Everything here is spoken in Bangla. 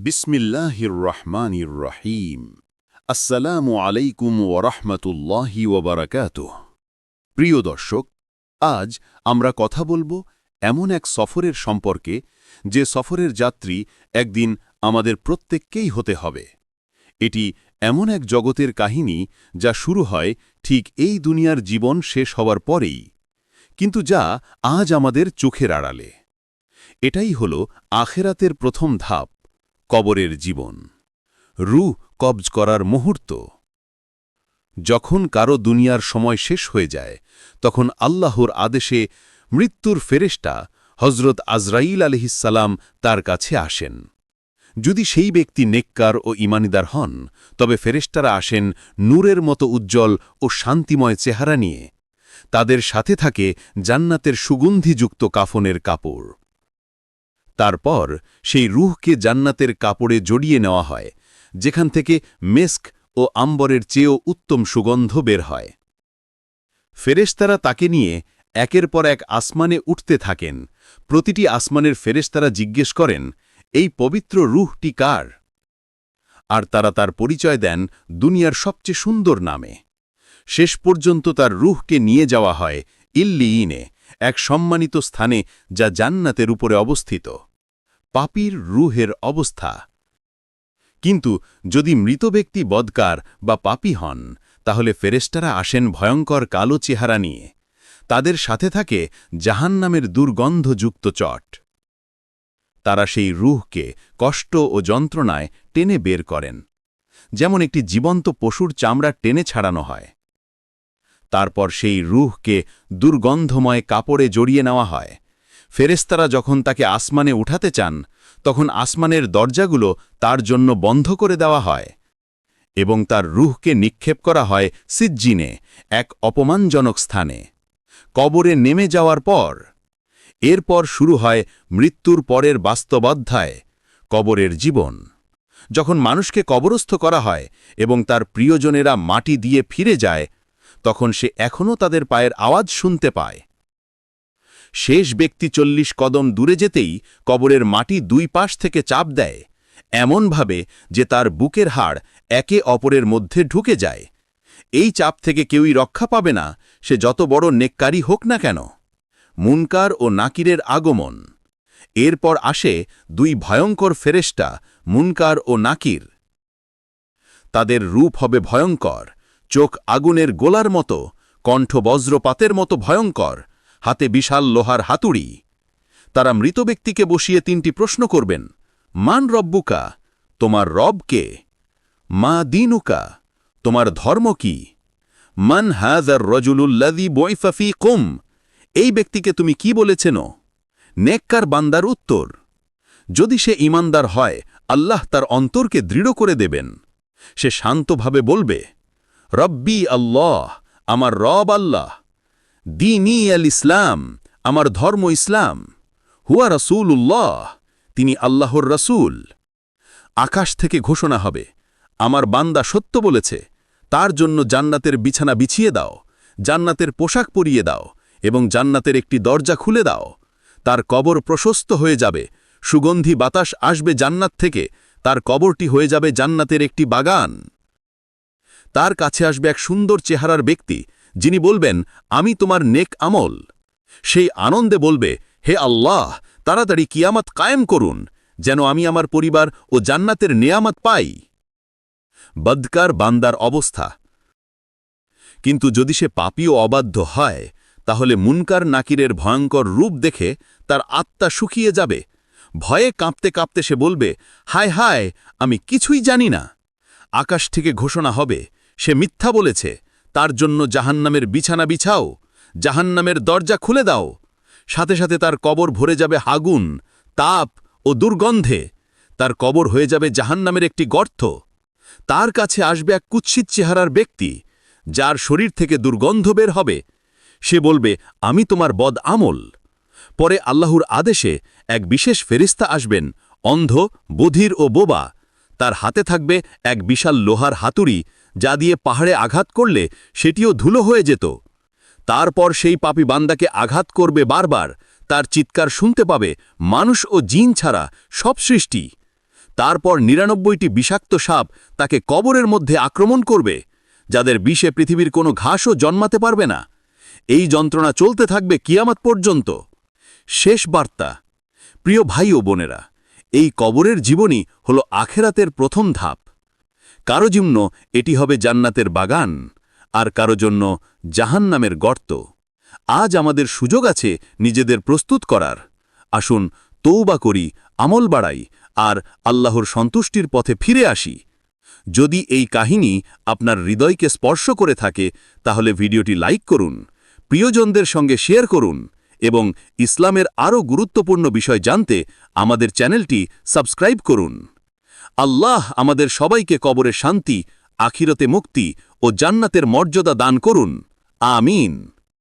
বিসমিল্লাহির রহমানির রহিম। আসসালামু আলাইকুম ওরহমতুল্লাহি ওবরাকাতুহ। প্রিয় দর্শক, আজ আমরা কথা বলবো এমন এক সফরের সম্পর্কে যে সফরের যাত্রী একদিন আমাদের প্রত্যেককেই হতে হবে। এটি এমন এক জগতের কাহিনী যা শুরু হয় ঠিক এই দুনিয়ার জীবন শেষ হওয়ার পরেই, কিন্তু যা আজ আমাদের চোখের আড়ালে। এটাই হল আখেরাতের প্রথম ধাপ, কবরের জীবন, রূহ কবজ করার মুহূর্ত। যখন কারো দুনিয়ার সময় শেষ হয়ে যায়, তখন আল্লাহর আদেশে মৃত্যুর ফেরেশতা হজরত আজরাইল আলাইহিসসালাম তার কাছে আসেন। যদি সেই ব্যক্তি নেককার ও ঈমানদার হন, তবে ফেরেশতারা আসেন নূরের মতো উজ্জ্বল ও শান্তিময় চেহারা নিয়ে। তাদের সাথে থাকে জান্নাতের সুগন্ধিযুক্ত কাফনের কাপড়। তারপর সেই রূহকে জান্নাতের কাপড়ে জড়িয়ে নেওয়া হয়, যেখান থেকে মেস্ক ও আম্বরের চেয়েও উত্তম সুগন্ধ বের হয়। ফেরেশতারা তাকে নিয়ে একের পর এক আসমানে উঠতে থাকেন। প্রতিটি আসমানের ফেরেশতারা জিজ্ঞেস করেন, এই পবিত্র রূহটি কার? আর তারা তার পরিচয় দেন দুনিয়ার সবচেয়ে সুন্দর নামে। শেষ পর্যন্ত তার রূহকে নিয়ে যাওয়া হয় ইল্লিয়িনে, এক সম্মানিত স্থানে যা জান্নাতের উপরে অবস্থিত। পাপীর রূহের অবস্থা। কিন্তু যদি মৃত ব্যক্তি বদকার বা পাপী হন, তাহলে ফেরেশতারা আসেন ভয়ঙ্কর কালো চেহারা নিয়ে। তাদের সাথে থাকে জাহান্নামের দুর্গন্ধযুক্ত চট। তারা সেই রূহকে কষ্ট ও যন্ত্রণায় টেনে বের করেন, যেমন একটি জীবন্ত পশুর চামড়া টেনে ছাড়ানো হয়। তারপর সেই রূহকে দুর্গন্ধময় কাপড়ে জড়িয়ে নেওয়া হয়। ফেরেশতারা যখন তাকে আসমানে উঠাতে চান, তখন আসমানের দরজাগুলো তার জন্য বন্ধ করে দেওয়া হয় এবং তার রূহকে নিক্ষেপ করা হয় সিজ্জিনে, এক অপমানজনক স্থানে, কবরে নেমে যাওয়ার পর। এরপর শুরু হয় মৃত্যুর পরের বাস্তব অধ্যায়, কবরের জীবন। যখন মানুষকে কবরস্থ করা হয় এবং তার প্রিয়জনেরা মাটি দিয়ে ফিরে যায়, তখন সে এখনও তাদের পায়ের আওয়াজ শুনতে পায়। শেষ ব্যক্তি 40 কদম দূরে যেতেই কবরের মাটি দুই পাশ থেকে চাপ দেয়, এমনভাবে যে তার বুকের হাড় একে অপরের মধ্যে ঢুকে যায়। এই চাপ থেকে কেউই রক্ষা পাবে না, সে যত বড় নেককারী হোক না কেন। মুনকার ও নাকিরের আগমন। এরপর আসে দুই ভয়ঙ্কর ফেরেশতা, মুনকার ও নাকির। তাদের রূপ হবে ভয়ঙ্কর, চোখ আগুনের গোলার মতো, কণ্ঠ বজ্রপাতের মতো ভয়ঙ্কর, হাতে বিশাল লোহার হাতুড়ি। তারা মৃত ব্যক্তিকে বসিয়ে 3টি প্রশ্ন করবেন। মান রব্বুকা, তোমার রব কে? মা দীনুকা, তোমার ধর্ম কি? মান হাযার রাজুলুল্লাযী বুইসা ফীকুম, এই ব্যক্তিকে তুমি কি বলেছেন? নেককার বান্দার উত্তর, যদি সে ঈমানদার হয়, আল্লাহ তার অন্তরকে দৃঢ় করে দেবেন। সে শান্তভাবে বলবে, রব্বি আল্লাহ, আমার রব আল্লাহ। দীনী আল ইসলাম, আমার ধর্ম ইসলাম। হুয়া রাসূলুল্লাহ, তিনি আল্লাহর রাসূল। আকাশ থেকে ঘোষণা হবে, আমার বান্দা সত্য বলেছে, তার জন্য জান্নাতের বিছানা বিছিয়ে দাও, জান্নাতের পোশাক পরিয়ে দাও এবং জান্নাতের একটি দরজা খুলে দাও। তার কবর প্রশস্ত হয়ে যাবে, সুগন্ধি বাতাস আসবে জান্নাত থেকে, তার কবরটি হয়ে যাবে জান্নাতের একটি বাগান। তার কাছে আসবে এক সুন্দর চেহারার ব্যক্তি, যিনি বলবেন, আমি তোমার নেক আমল। সেই আনন্দে বলবে, হে আল্লাহ, তাড়াতাড়ি কিয়ামত কায়েম করুন, যেন আমি আমার পরিবার ও জান্নাতের নেয়ামত পাই। বদকার বান্দার অবস্থা। কিন্তু যদি সে পাপী ও অবাধ্য হয়, তাহলে মুনকার নাকিরের ভয়ঙ্কর রূপ দেখে তার আত্মা শুকিয়ে যাবে। ভয়ে কাঁপতে কাঁপতে সে বলবে, হায় হায়, আমি কিছুই জানি না। আকাশ থেকে ঘোষণা হবে, সে মিথ্যা বলেছে, তার জন্য জাহান্নামের বিছানা বিছাও, জাহান্নামের দরজা খুলে দাও। সাথে সাথে তার কবর ভরে যাবে আগুন, তাপ ও দুর্গন্ধে। তার কবর হয়ে যাবে জাহান্নামের একটি গর্ত। তার কাছে আসবে এক কুৎসিত চেহারার ব্যক্তি, যার শরীর থেকে দুর্গন্ধ বের হবে। সে বলবে, আমি তোমার বদ আমল। পরে আল্লাহর আদেশে এক বিশেষ ফেরেশতা আসবেন, অন্ধ, বধির ও বোবা। তার হাতে থাকবে এক বিশাল লোহার হাতুড়ি, যা দিয়ে পাহাড়ে আঘাত করলে সেটিও ধুলো হয়ে যেত। তারপর সেই পাপী বান্দাকে আঘাত করবে বারবার। তার চিৎকার শুনতে পাবে মানুষ ও জিন ছাড়া সব সৃষ্টি। তারপর ৯৯টি বিষাক্ত সাপ তাকে কবরের মধ্যে আক্রমণ করবে, যাদের বিষে পৃথিবীর কোনো ঘাসও জন্মাতে পারবে না। এই যন্ত্রণা চলতে থাকবে কিয়ামত পর্যন্ত। শেষ বার্তা, প্রিয় ভাই ও বোনেরা, এই কবরের জীবনই হল আখেরাতের প্রথম ধাপ। কারো জন্য এটি হবে জান্নাতের বাগান, আর কারো জন্য জাহান্নামের গর্ত। আজ আমাদের সুযোগ আছে নিজেদের প্রস্তুত করার। আসুন তওবা করি, আমল বাড়াই, আর আল্লাহর সন্তুষ্টির পথে ফিরে আসি। যদি এই কাহিনী আপনার হৃদয়কে স্পর্শ করে থাকে, তাহলে ভিডিওটি লাইক করুন, প্রিয়জনদের সঙ্গে শেয়ার করুন, এবং ইসলামের আরও গুরুত্বপূর্ণ বিষয় জানতে আমাদের চ্যানেলটি সাবস্ক্রাইব করুন। আল্লাহ আমাদের সবাইকে কবরে শান্তি, আখিরাতে মুক্তি ও জান্নাতের মর্যাদা দান করুন। আমিন।